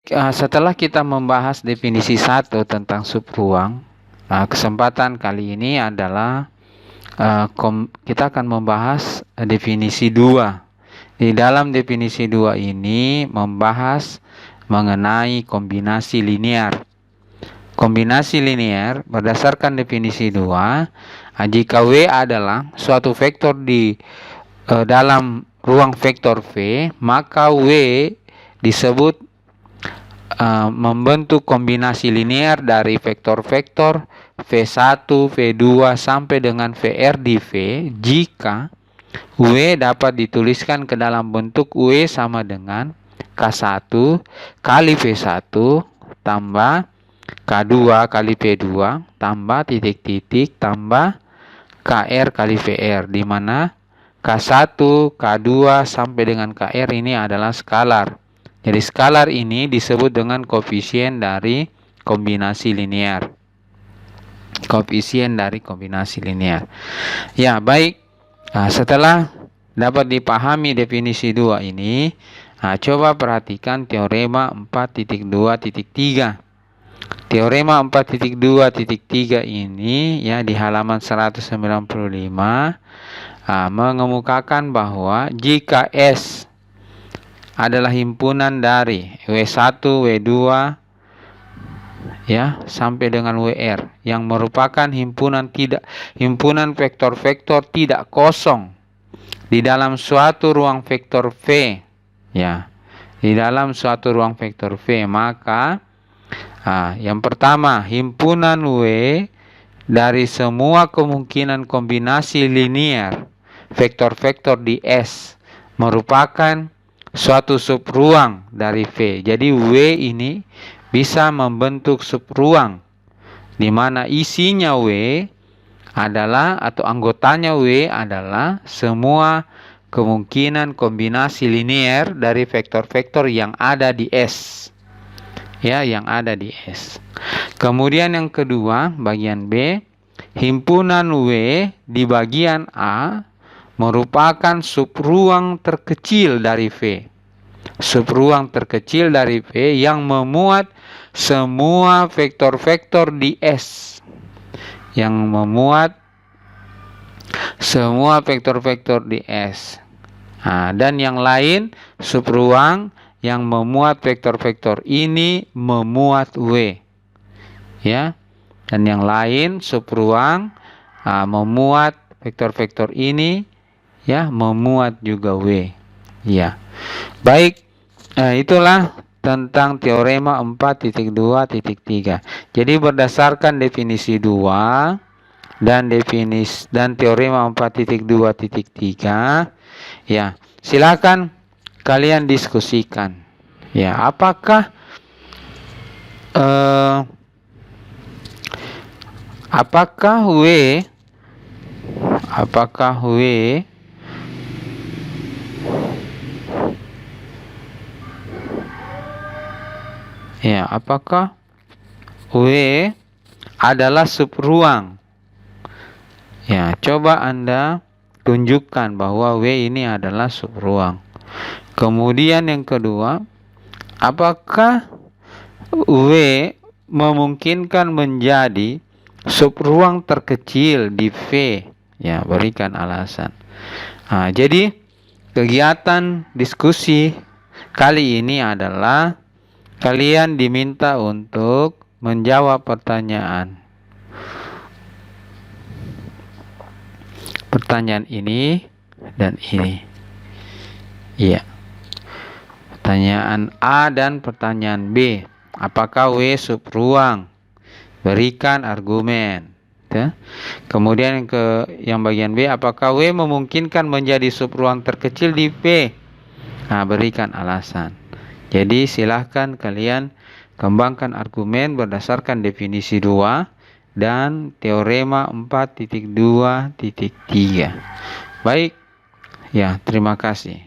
Setelah kita membahas definisi 1 tentang subruang, kesempatan kali ini adalah kita akan membahas definisi 2. Di dalam definisi 2 ini membahas mengenai kombinasi linear. Kombinasi linear berdasarkan definisi 2, jika W adalah suatu vektor di dalam ruang vektor V, maka W disebut membentuk kombinasi linear dari vektor-vektor V1, V2 sampai dengan VR di V jika W dapat dituliskan ke dalam bentuk W sama dengan K1 kali V1 tambah K2 kali P2 tambah titik-titik tambah KR kali VR, di mana K1, K2 sampai dengan KR ini adalah skalar. Jadi skalar ini disebut dengan koefisien dari kombinasi linear. Koefisien dari kombinasi linear. Ya, baik. Setelah dapat dipahami definisi 2 ini, coba perhatikan teorema 4.2.3. Teorema 4.2.3 ini ya di halaman 195 mengemukakan bahwa jika S adalah himpunan dari W1, W2 ya sampai dengan WR yang merupakan himpunan vektor-vektor tidak kosong di dalam suatu ruang vektor V ya. Di dalam suatu ruang vektor V, maka yang pertama, himpunan W dari semua kemungkinan kombinasi linear vektor-vektor di S merupakan suatu subruang dari V. Jadi W ini bisa membentuk subruang di mana isinya W adalah atau anggotanya W adalah semua kemungkinan kombinasi linear dari vektor-vektor yang ada di S. Ya, yang ada di S. Kemudian yang kedua, bagian B, himpunan W di bagian A merupakan subruang terkecil dari V. Subruang terkecil dari V yang memuat semua vektor-vektor di S. Yang memuat semua vektor-vektor di S. Dan yang lain subruang yang memuat vektor-vektor ini memuat W. Ya. Dan yang lain subruang memuat vektor-vektor ini ya memuat juga W. Ya. Baik, itulah tentang teorema 4.2.3. Jadi berdasarkan definisi 2 dan teorema 4.2.3 ya, silakan kalian diskusikan. Ya, apakah W adalah subruang? Ya, coba Anda tunjukkan bahwa W ini adalah subruang. Kemudian yang kedua, apakah W memungkinkan menjadi subruang terkecil di V? Ya, berikan alasan. Jadi kegiatan diskusi kali ini adalah kalian diminta untuk menjawab pertanyaan ini dan ini. Iya. Pertanyaan A dan pertanyaan B. Apakah W subruang? Berikan argumen. Ya. Kemudian yang bagian B, apakah W memungkinkan menjadi subruang terkecil di V? Berikan alasan. Jadi silahkan kalian kembangkan argumen berdasarkan definisi 2 dan teorema 4.2.3. Baik. Ya, terima kasih.